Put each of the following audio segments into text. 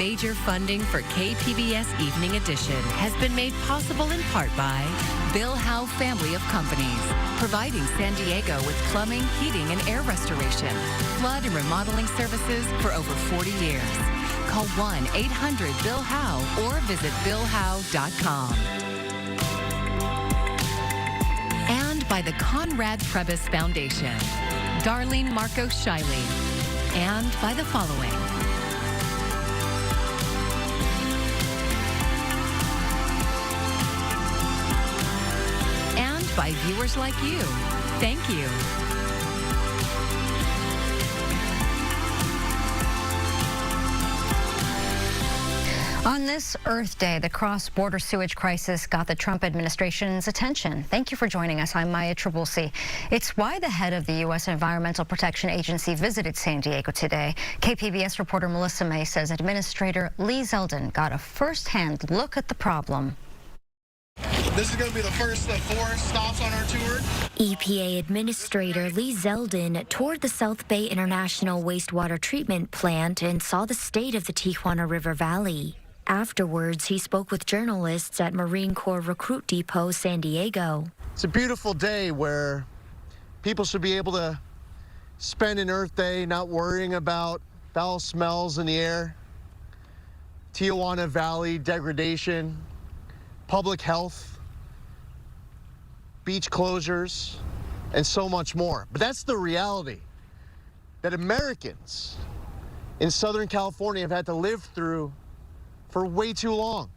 Major funding for KPBS Evening Edition has been made possible in part by Bill Howe Family of Companies, providing San Diego with plumbing, heating, and air restoration, flood and remodeling services for over 40 years. Call 1-800-BILL-HOWE or visit BillHowe.com. And by the Conrad Trebas Foundation, Darlene Marcos Shiley, and by the following. And by viewers like you. Thank you. On this Earth Day, the cross-border sewage crisis got the Trump administration's attention. Thank you for joining us. I'm Maya Trabulsi. It's why the head of the U.S. Environmental Protection Agency visited San Diego today. KPBS reporter Melissa May says Administrator Lee Zeldon got a first-hand look at the problem. This is going to be the first of 4 stops on our tour. EPA Administrator Lee Zeldon toured the South Bay International Wastewater Treatment Plant and saw the state of the Tijuana River Valley. Afterwards, he spoke with journalists at Marine Corps Recruit Depot, San Diego. It's a beautiful day where people should be able to spend an Earth Day not worrying about foul smells in the air, Tijuana Valley degradation, public health, beach closures, and so much more. But that's the reality that Americans in Southern California have had to live through for way too long.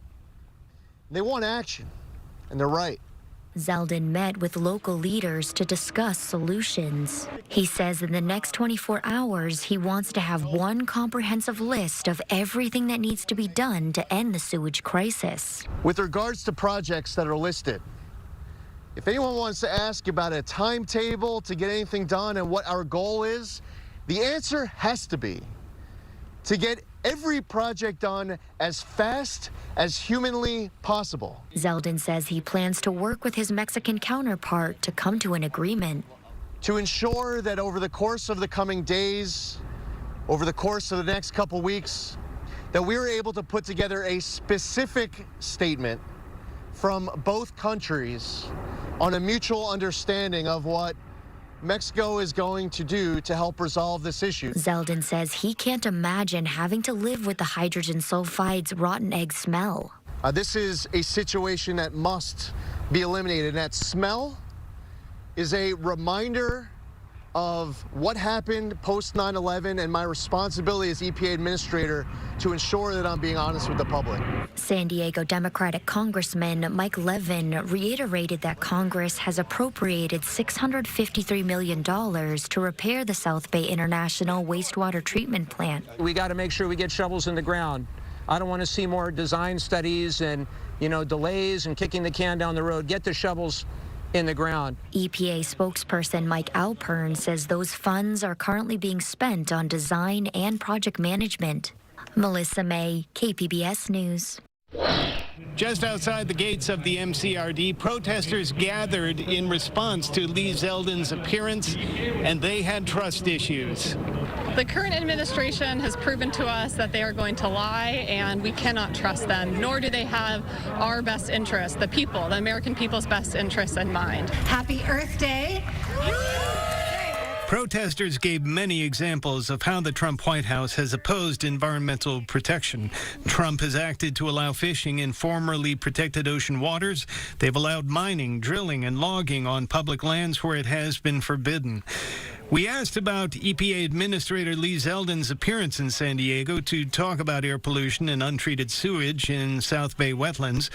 They want action, and they're right. Zeldon met with local leaders to discuss solutions. He says in the next 24 hours, he wants to have one comprehensive list of everything that needs to be done to end the sewage crisis. With regards to projects that are listed, if anyone wants to ask about a timetable to get anything done and what our goal is, the answer has to be to get every project done as fast as humanly possible. Zeldon says he plans to work with his Mexican counterpart to come to an agreement. To ensure that over the course of the coming days, over the course of the next couple weeks, that we are able to put together a specific statement from both countries on a mutual understanding of what Mexico is going to do to help resolve this issue. Zeldon says he can't imagine having to live with the hydrogen sulfide's rotten egg smell. This is a situation that must be eliminated. And that smell is a reminder of what happened post 9/11 and my responsibility as EPA administrator to ensure that I'm being honest with the public. San Diego Democratic Congressman Mike Levin reiterated that Congress has appropriated $653 million to repair the South Bay International Wastewater Treatment Plant. We got to make sure we get shovels in the ground. I don't want to see more design studies and, delays and kicking the can down the road. Get the shovels in the ground. EPA spokesperson Mike Alpern says those funds are currently being spent on design and project management. Melissa May, KPBS News. Just outside the gates of the MCRD, protesters gathered in response to Lee Zeldon's appearance, and they had trust issues. The current administration has proven to us that they are going to lie, and we cannot trust them, nor do they have our best interests, the people, the American people's best interests in mind. Happy Earth Day. Protesters gave many examples of how the Trump White House has opposed environmental protection. Trump has acted to allow fishing in formerly protected ocean waters. They've allowed mining, drilling, and logging on public lands where it has been forbidden. We asked about EPA Administrator Lee Zeldon's appearance in San Diego to talk about air pollution and untreated sewage in South Bay wetlands,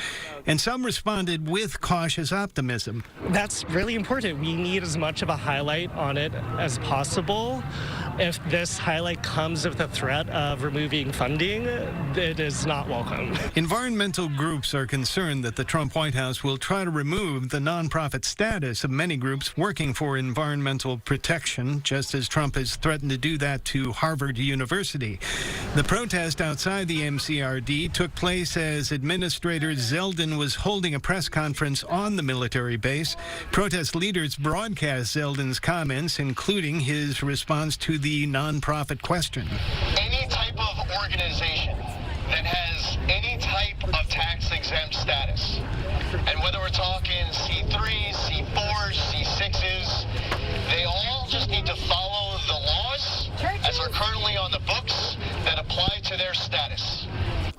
and some responded with cautious optimism. That's really important. We need as much of a highlight on it as possible. If this highlight comes with the threat of removing funding, it is not welcome. Environmental groups are concerned that the Trump White House will try to remove the nonprofit status of many groups working for environmental protection, just as Trump has threatened to do that to Harvard University. The protest outside the MCRD took place as Administrator Zeldon was holding a press conference on the military base. Protest leaders broadcast Zeldon's comments, including his response to the nonprofit question. Any type of organization any type of tax-exempt status. And whether we're talking C3s, C4s, C6s, they all just need to follow the laws as are currently on the books that apply to their status.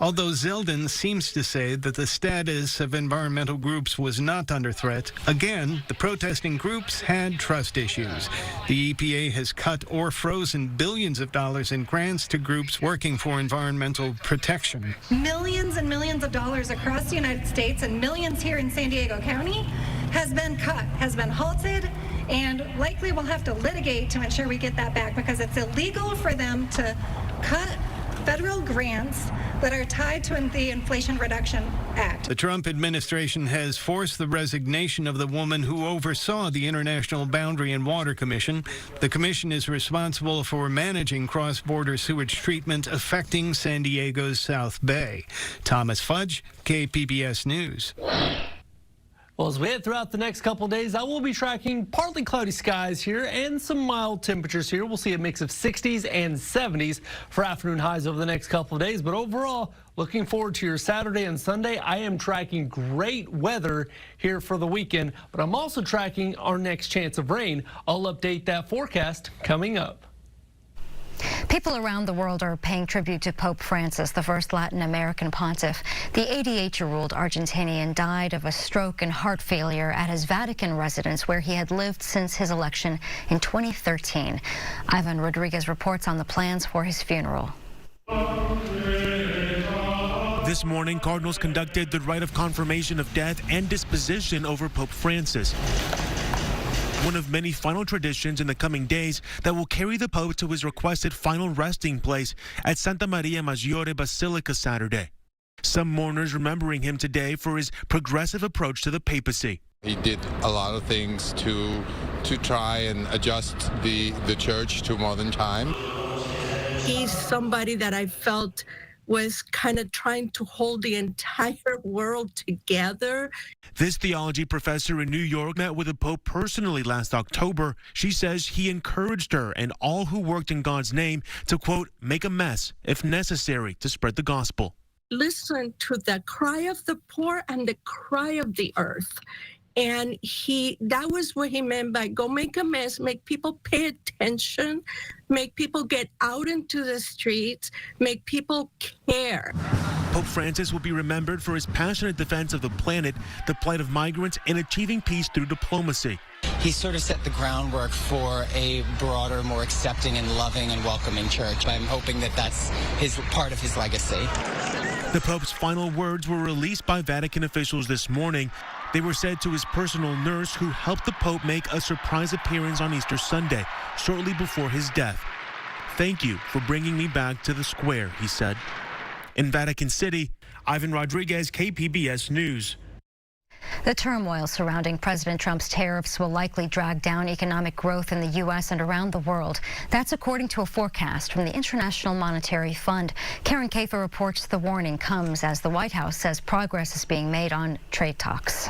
Although Zeldon seems to say that the status of environmental groups was not under threat, again, the protesting groups had trust issues. The EPA has cut or frozen billions of dollars in grants to groups working for environmental protection. Millions and millions of dollars across the United States and millions here in San Diego County has been cut, has been halted, and likely we'll have to litigate to ensure we get that back because it's illegal for them to cut federal grants that are tied to the Inflation Reduction Act. The Trump administration has forced the resignation of the woman who oversaw the International Boundary and Water Commission. The commission is responsible for managing cross-border sewage treatment affecting San Diego's South Bay. Thomas Fudge, KPBS News. Well, as we head throughout the next couple of days, I will be tracking partly cloudy skies here and some mild temperatures here. We'll see a mix of 60s and 70s for afternoon highs over the next couple of days. But overall, looking forward to your Saturday and Sunday. I am tracking great weather here for the weekend, but I'm also tracking our next chance of rain. I'll update that forecast coming up. People around the world are paying tribute to Pope Francis, the first Latin American pontiff. The 88-year-old Argentinian died of a stroke and heart failure at his Vatican residence, where he had lived since his election in 2013. Ivan Rodriguez reports on the plans for his funeral. This morning, cardinals conducted the rite of confirmation of death and disposition over Pope Francis. One of many final traditions in the coming days that will carry the Pope to his requested final resting place at Santa Maria Maggiore Basilica Saturday. Some mourners remembering him today for his progressive approach to the papacy. He did a lot of things to try and adjust the church to modern time. He's somebody that I felt was kind of trying to hold the entire world together. This theology professor in New York met with the Pope personally last October. She says he encouraged her and all who worked in God's name to, quote, make a mess if necessary to spread the gospel. Listen to the cry of the poor and the cry of the earth. And that was what he meant by go make a mess, make people pay attention, make people get out into the streets, make people care. Pope Francis will be remembered for his passionate defense of the planet, the plight of migrants, and achieving peace through diplomacy. He sort of set the groundwork for a broader, more accepting and loving and welcoming church. I'm hoping that that's part of his legacy. The Pope's final words were released by Vatican officials this morning. They were said to his personal nurse, who helped the Pope make a surprise appearance on Easter Sunday, shortly before his death. Thank you for bringing me back to the square, he said. In Vatican City, Ivan Rodriguez, KPBS News. The turmoil surrounding President Trump's tariffs will likely drag down economic growth in the U.S. and around the world. That's according to a forecast from the International Monetary Fund. Karen Kafer reports the warning comes as the White House says progress is being made on trade talks.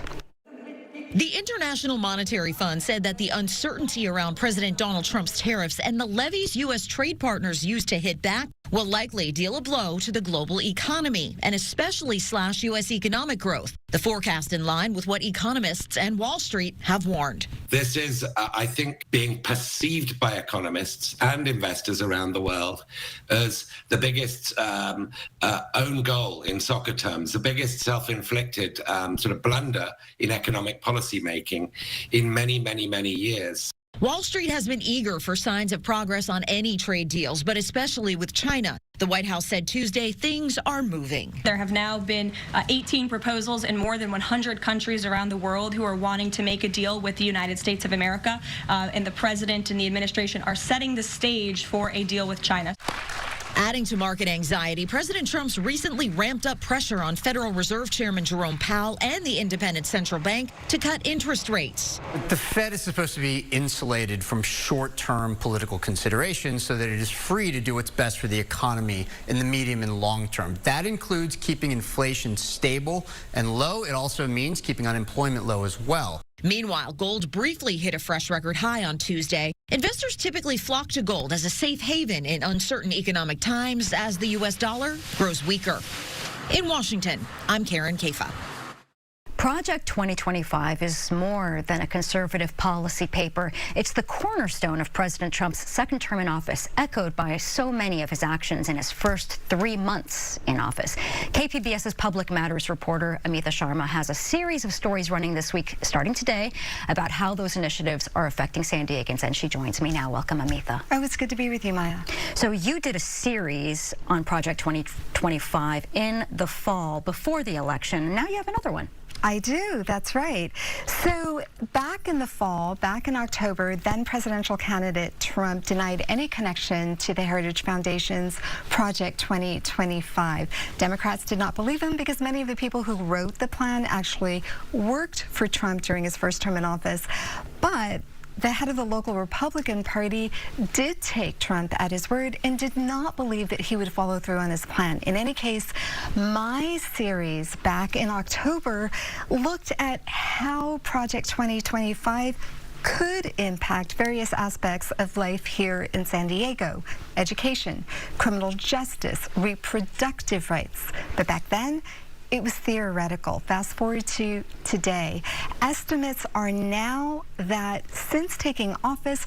The International Monetary Fund said that the uncertainty around President Donald Trump's tariffs and the levies U.S. trade partners used to hit back will likely deal a blow to the global economy and especially slash U.S. economic growth. The forecast in line with what economists and Wall Street have warned. This is, I think, being perceived by economists and investors around the world as the biggest own goal in soccer terms, the biggest self-inflicted sort of blunder in economic policy making in many, many, many years. Wall Street has been eager for signs of progress on any trade deals, but especially with China. The White House said Tuesday things are moving. There have now been 18 proposals in more than 100 countries around the world who are wanting to make a deal with the United States of America. And the president and the administration are setting the stage for a deal with China. Adding to market anxiety, President Trump's recently ramped up pressure on Federal Reserve Chairman Jerome Powell and the independent central bank to cut interest rates. The Fed is supposed to be insulated from short-term political considerations so that it is free to do what's best for the economy in the medium and long term. That includes keeping inflation stable and low. It also means keeping unemployment low as well. Meanwhile, gold briefly hit a fresh record high on Tuesday. Investors typically flock to gold as a safe haven in uncertain economic times as the U.S. dollar grows weaker. In Washington, I'm Karen Kafa. Project 2025 is more than a conservative policy paper. It's the cornerstone of President Trump's second term in office, echoed by so many of his actions in his first 3 months in office. KPBS's Public Matters reporter, Amitha Sharma, has a series of stories running this week, starting today, about how those initiatives are affecting San Diegans, and she joins me now. Welcome, Amitha. Oh, it's good to be with you, Maya. So you did a series on Project 2025 in the fall before the election, and now you have another one. I do, that's right. So back in the fall, back in October, then presidential candidate Trump denied any connection to the Heritage Foundation's Project 2025. Democrats did not believe him because many of the people who wrote the plan actually worked for Trump during his first term in office. But the head of the local Republican Party did take Trump at his word and did not believe that he would follow through on his plan. In any case, my series back in October looked at how Project 2025 could impact various aspects of life here in San Diego: education, criminal justice, reproductive rights. But back then, it was theoretical. Fast forward to today. Estimates are now that since taking office,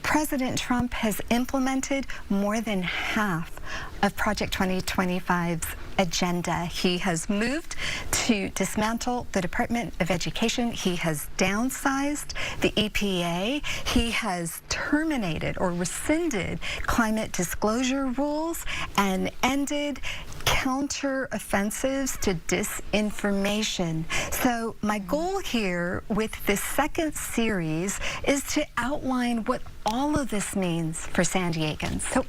President Trump has implemented more than half of Project 2025's agenda. He has moved to dismantle the Department of Education. He has downsized the EPA. He has terminated or rescinded climate disclosure rules and ended counter-offensives to disinformation. So my goal here with this second series is to outline what all of this means for San Diegans. So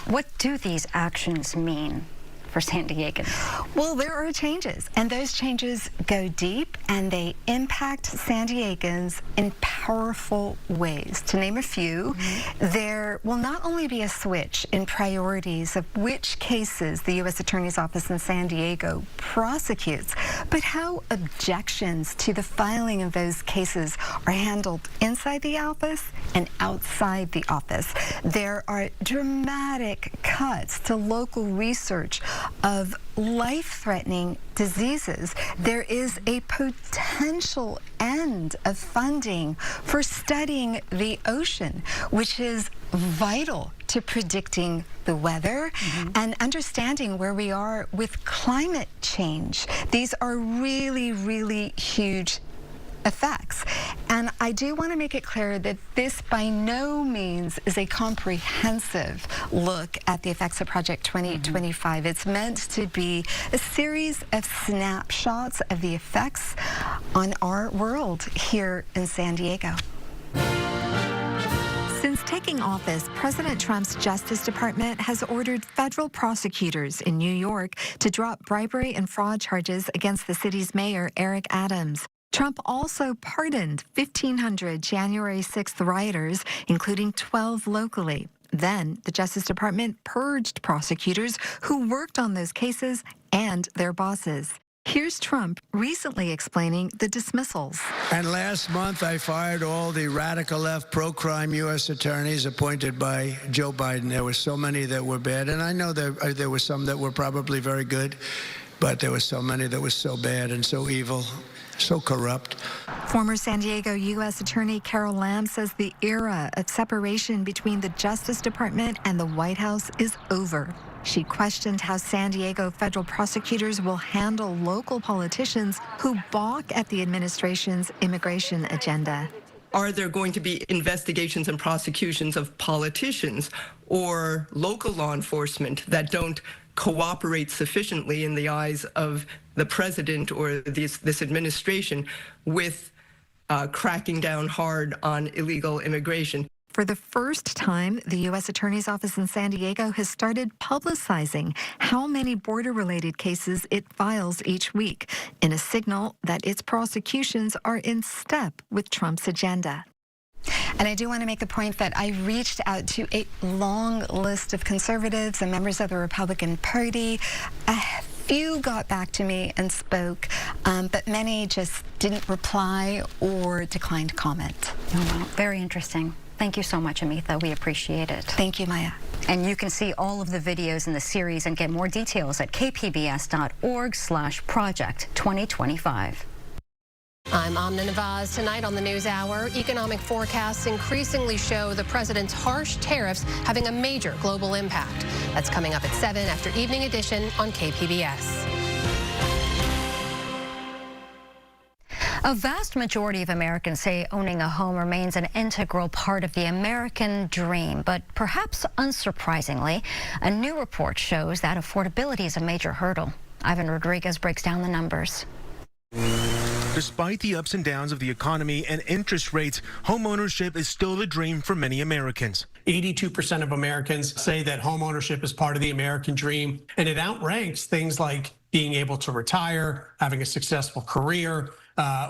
what do these actions mean for San Diegans? Well, there are changes, and those changes go deep, and they impact San Diegans in powerful ways. To name a few, there will not only be a switch in priorities of which cases the U.S. Attorney's Office in San Diego prosecutes, but how objections to the filing of those cases are handled inside the office and outside the office. There are dramatic cuts to local research of life-threatening diseases. There is a potential end of funding for studying the ocean, which is vital to predicting the weather and understanding where we are with climate change. These are really, really huge effects. And I do want to make it clear that this by no means is a comprehensive look at the effects of Project 2025. It's meant to be a series of snapshots of the effects on our world here in San Diego. Since taking office, President Trump's Justice Department has ordered federal prosecutors in New York to drop bribery and fraud charges against the city's mayor, Eric Adams. Trump also pardoned 1,500 January 6th rioters, including 12 locally. Then the Justice Department purged prosecutors who worked on those cases and their bosses. Here's Trump recently explaining the dismissals. And last month, I fired all the radical left pro-crime U.S. attorneys appointed by Joe Biden. There were so many that were bad, and I know there were some that were probably very good, but there were so many that were so bad and so evil, so corrupt. Former San Diego U.S. Attorney Carol Lam says the era of separation between the Justice Department and the White House is over. She questioned how San Diego federal prosecutors will handle local politicians who balk at the administration's immigration agenda. Are there going to be investigations and prosecutions of politicians or local law enforcement that don't cooperate sufficiently in the eyes of the president or this administration with cracking down hard on illegal immigration? For the first time, the U.S. Attorney's Office in San Diego has started publicizing how many border-related cases it files each week, in a signal that its prosecutions are in step with Trump's agenda. And I do want to make the point that I reached out to a long list of conservatives and members of the Republican Party. A few got back to me and spoke, but many just didn't reply or declined comment. Oh, well, very interesting. Thank you so much, Amitha. We appreciate it. Thank you, Maya. And you can see all of the videos in the series and get more details at kpbs.org/project2025. I'm Amna Navaz. Tonight on the News Hour, economic forecasts increasingly show the president's harsh tariffs having a major global impact. That's coming up at 7 after Evening Edition on KPBS. A vast majority of Americans say owning a home remains an integral part of the American dream, but perhaps unsurprisingly, a new report shows that affordability is a major hurdle. Ivan Rodriguez breaks down the numbers. Despite the ups and downs of the economy and interest rates, homeownership is still the dream for many Americans. 82% of Americans say that homeownership is part of the American dream, and it outranks things like being able to retire, having a successful career,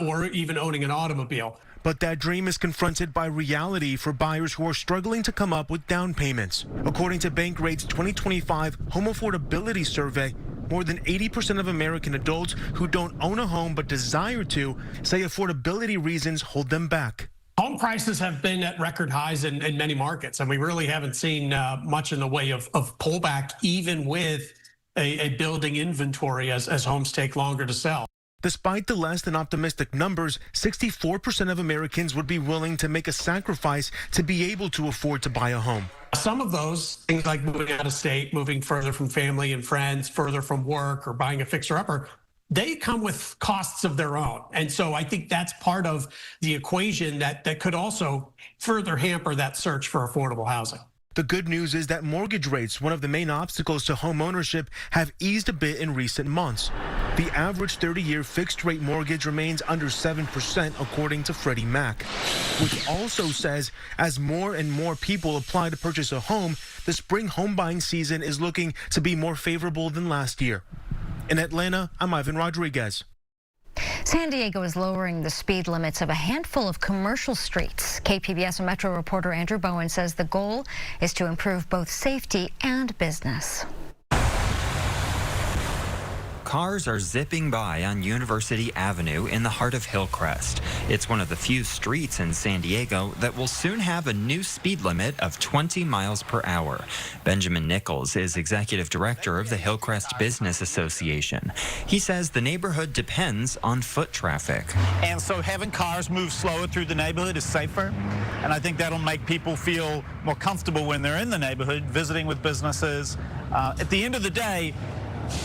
or even owning an automobile. But that dream is confronted by reality for buyers who are struggling to come up with down payments. According to Bankrate's 2025 Home Affordability Survey, more than 80% of American adults who don't own a home but desire to say affordability reasons hold them back. Home prices have been at record highs in many markets, and we really haven't seen much in the way of pullback, even with a building inventory as homes take longer to sell. Despite the less than optimistic numbers, 64% of Americans would be willing to make a sacrifice to be able to afford to buy a home. Some of those things like moving out of state, moving further from family and friends, further from work, or buying a fixer-upper, they come with costs of their own. And so I think that's part of the equation that could also further hamper that search for affordable housing. The good news is that mortgage rates, one of the main obstacles to home ownership, have eased a bit in recent months. The average 30-year fixed-rate mortgage remains under 7%, according to Freddie Mac, which also says as more and more people apply to purchase a home, the spring home buying season is looking to be more favorable than last year. In Atlanta, I'm Ivan Rodriguez. San Diego is lowering the speed limits of a handful of commercial streets. KPBS and Metro reporter Andrew Bowen says the goal is to improve both safety and business. Cars are zipping by on University Avenue in the heart of Hillcrest. It's one of the few streets in San Diego that will soon have a new speed limit of 20 miles per hour. Benjamin Nichols is executive director of the Hillcrest Business Association. He says the neighborhood depends on foot traffic. And so having cars move slower through the neighborhood is safer. And I think that'll make people feel more comfortable when they're in the neighborhood, visiting with businesses. At the end of the day,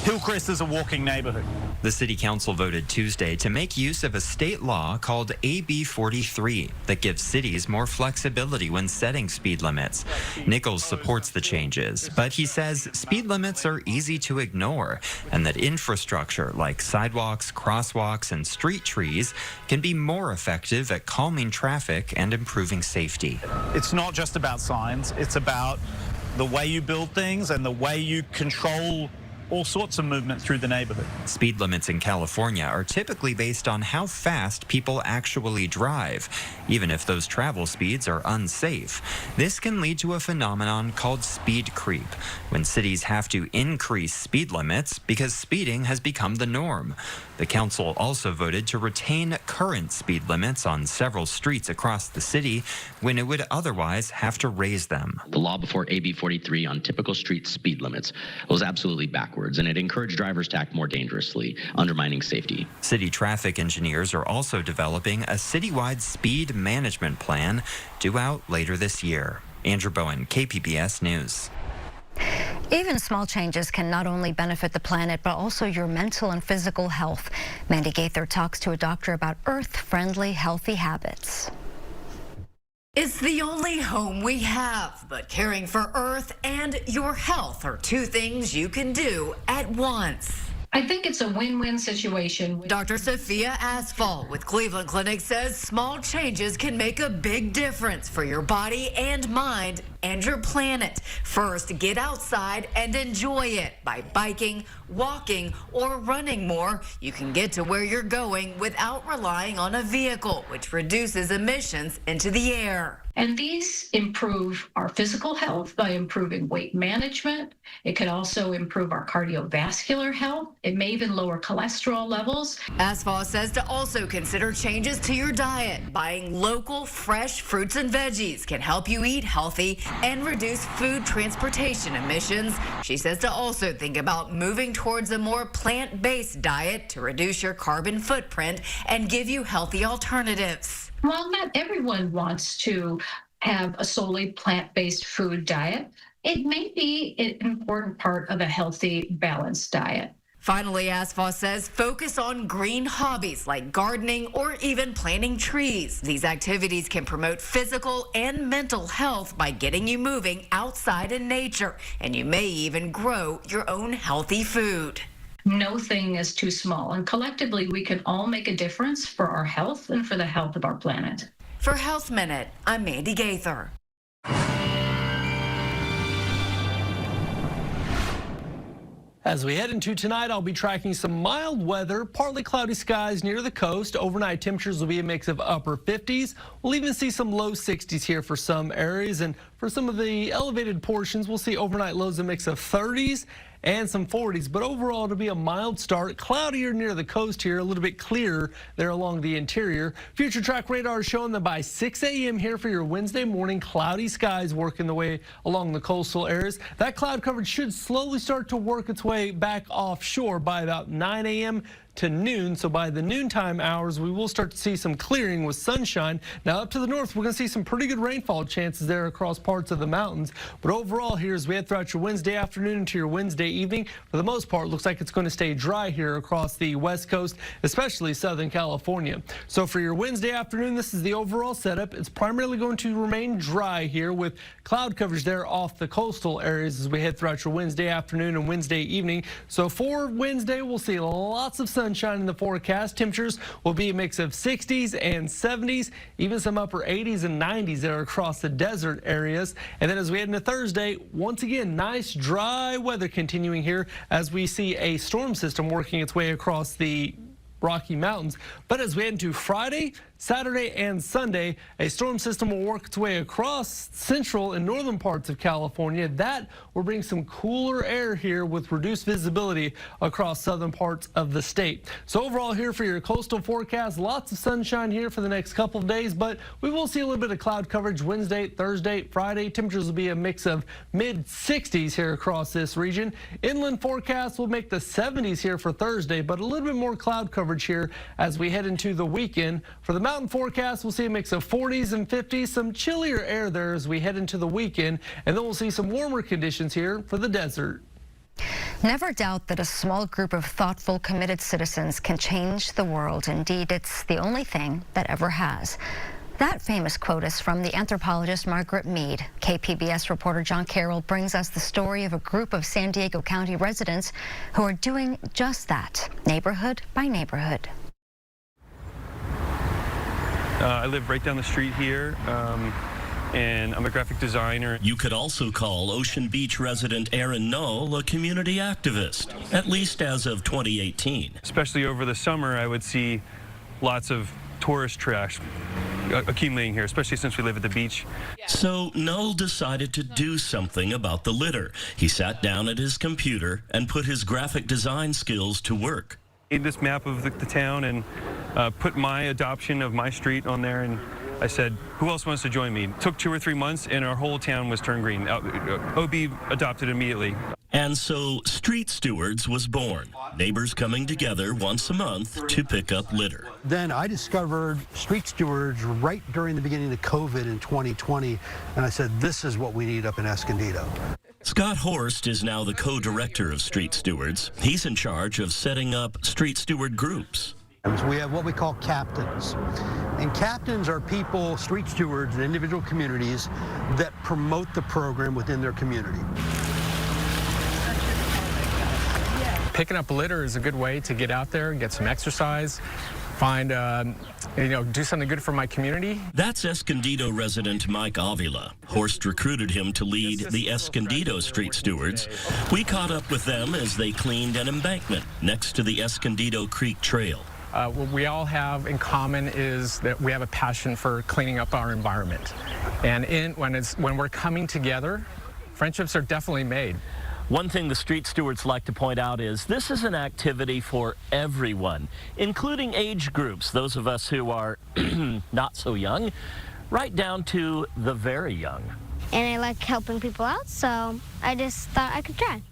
Hillcrest is a walking neighborhood. The City Council voted Tuesday to make use of a state law called AB 43 that gives cities more flexibility when setting speed limits. Nichols supports the changes, but he says speed limits are easy to ignore and that infrastructure like sidewalks, crosswalks, and street trees can be more effective at calming traffic and improving safety. It's not just about signs, it's about the way you build things and the way you control all sorts of movement through the neighborhood. Speed limits in California are typically based on how fast people actually drive, even if those travel speeds are unsafe. This can lead to a phenomenon called speed creep, when cities have to increase speed limits because speeding has become the norm. The council also voted to retain current speed limits on several streets across the city when it would otherwise have to raise them. The law before AB 43 on typical street speed limits was absolutely backwards, and it encouraged drivers to act more dangerously, undermining safety. City traffic engineers are also developing a citywide speed management plan due out later this year. Andrew Bowen, KPBS News. Even small changes can not only benefit the planet, but also your mental and physical health. Mandy Gaither talks to a doctor about earth-friendly, healthy habits. It's the only home we have, but caring for Earth and your health are two things you can do at once. I think it's a win-win situation. Dr. Sophia Asphalt with Cleveland Clinic says small changes can make a big difference for your body and mind and your planet. First, get outside and enjoy it. By biking, walking, or running more, you can get to where you're going without relying on a vehicle, which reduces emissions into the air. And these improve our physical health by improving weight management. It could also improve our cardiovascular health. It may even lower cholesterol levels. Asfaw says to also consider changes to your diet. Buying local, fresh fruits and veggies can help you eat healthy and reduce food transportation emissions. She says to also think about moving towards a more plant-based diet to reduce your carbon footprint and give you healthy alternatives. While not everyone wants to have a solely plant-based food diet, it may be an important part of a healthy, balanced diet. Finally, Asfaw says focus on green hobbies like gardening or even planting trees. These activities can promote physical and mental health by getting you moving outside in nature, and you may even grow your own healthy food. No thing is too small, and collectively we can all make a difference for our health and for the health of our planet. For Health Minute, I'm Mandy Gaither. As we head into tonight, I'll be tracking some mild weather, partly cloudy skies near the coast. Overnight temperatures will be a mix of upper 50s. We'll even see some low 60s here for some areas. And for some of the elevated portions, we'll see overnight lows a mix of 30s and some 40s, but overall it'll be a mild start. Cloudier near the coast here, a little bit clearer there along the interior. Future track radar is showing that by 6 a.m. here for your Wednesday morning, cloudy skies working the way along the coastal areas. That cloud coverage should slowly start to work its way back offshore by about 9 a.m. to noon. So by the noontime hours, we will start to see some clearing with sunshine. Now up to the north, we're going to see some pretty good rainfall chances there across parts of the mountains. But overall here, as we head throughout your Wednesday afternoon into your Wednesday evening, for the most part, looks like it's going to stay dry here across the west coast, especially Southern California. So for your Wednesday afternoon, this is the overall setup. It's primarily going to remain dry here with cloud coverage there off the coastal areas as we head throughout your Wednesday afternoon and Wednesday evening. So for Wednesday, we'll see lots of sunshine in the forecast. Temperatures will be a mix of 60s and 70s, even some upper 80s and 90s there across the desert areas. And then as we head into Thursday, once again, nice dry weather continuing here as we see a storm system working its way across the Rocky Mountains. But as we head into Friday, Saturday, and Sunday, a storm system will work its way across central and northern parts of California. That will bring some cooler air here with reduced visibility across southern parts of the state. So overall here for your coastal forecast, lots of sunshine here for the next couple of days, but we will see a little bit of cloud coverage Wednesday, Thursday, Friday. Temperatures will be a mix of mid-60s here across this region. Inland forecast will make the 70s here for Thursday, but a little bit more cloud coverage here as we head into the weekend. For the mountain forecast, we'll see a mix of 40s and 50s, some chillier air there as we head into the weekend, and then we'll see some warmer conditions here for the desert. Never doubt that a small group of thoughtful, committed citizens can change the world. Indeed, it's the only thing that ever has. That famous quote is from the anthropologist Margaret Mead. KPBS reporter John Carroll brings us the story of a group of San Diego County residents who are doing just that, neighborhood by neighborhood. I live right down the street here, and I'm a graphic designer. You could also call Ocean Beach resident Aaron Knoll a community activist, at least as of 2018. Especially over the summer, I would see lots of tourist trash accumulating here, especially since we live at the beach. So Knoll decided to do something about the litter. He sat down at his computer and put his graphic design skills to work. Made this map of the town and put my adoption of my street on there, and I said, who else wants to join me? It took 2 or 3 months and our whole town was turned green. OB adopted immediately. And so Street Stewards was born, neighbors coming together once a month to pick up litter. Then I discovered Street Stewards right during the beginning of COVID in 2020, and I said, this is what we need up in Escondido. Scott Horst is now the co-director of Street Stewards. He's in charge of setting up street steward groups. We have what we call captains. And captains are people, street stewards in individual communities that promote the program within their community. Picking up litter is a good way to get out there and get some exercise. find, do something good for my community. That's Escondido resident Mike Avila. Horst recruited him to lead the Escondido Street Stewards. We caught up with them as they cleaned an embankment next to the Escondido Creek Trail. What we all have in common is that we have a passion for cleaning up our environment. And when we're coming together, friendships are definitely made. One thing the street stewards like to point out is this is an activity for everyone, including age groups, those of us who are not so young, right down to the very young. And I like helping people out, so I just thought I could try.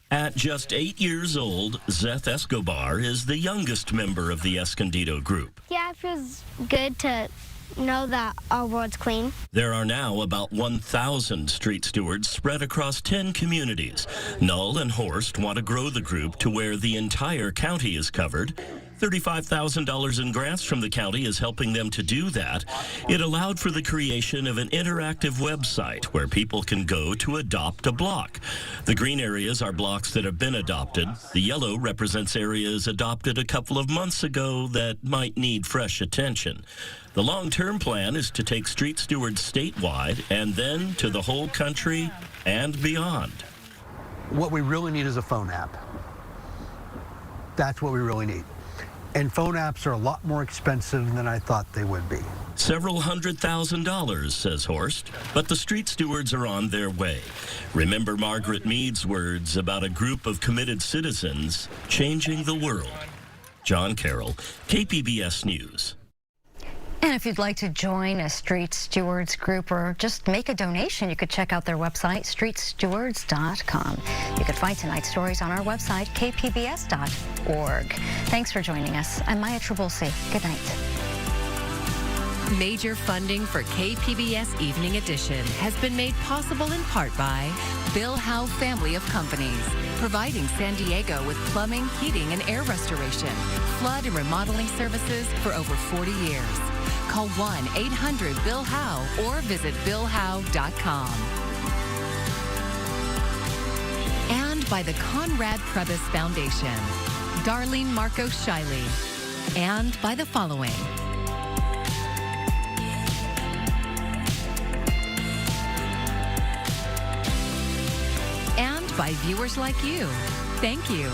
At just 8 years old, Zeth Escobar is the youngest member of the Escondido group. Yeah, it feels good to know that our world's clean. There are now about 1,000 street stewards spread across 10 communities. Null and Horst want to grow the group to where the entire county is covered. $35,000 in grants from the county is helping them to do that. It allowed for the creation of an interactive website where people can go to adopt a block. The green areas are blocks that have been adopted. The yellow represents areas adopted a couple of months ago that might need fresh attention. The long-term plan is to take street stewards statewide and then to the whole country and beyond. What we really need is a phone app. That's what we really need. And phone apps are a lot more expensive than I thought they would be. Several $100,000, says Horst, but the street stewards are on their way. Remember Margaret Mead's words about a group of committed citizens changing the world. John Carroll, KPBS News. And if you'd like to join a street stewards group or just make a donation, you could check out their website, streetstewards.com. You can find tonight's stories on our website, kpbs.org. Thanks for joining us. I'm Maya Trabulsi. Good night. Major funding for KPBS Evening Edition has been made possible in part by Bill Howe Family of Companies, providing San Diego with plumbing, heating, and air restoration, flood and remodeling services for over 40 years. Call 1-800-BILL-HOWE or visit BillHowe.com. And by the Conrad Prebys Foundation, Darlene Marcos Shiley, and by the following. And by viewers like you. Thank you.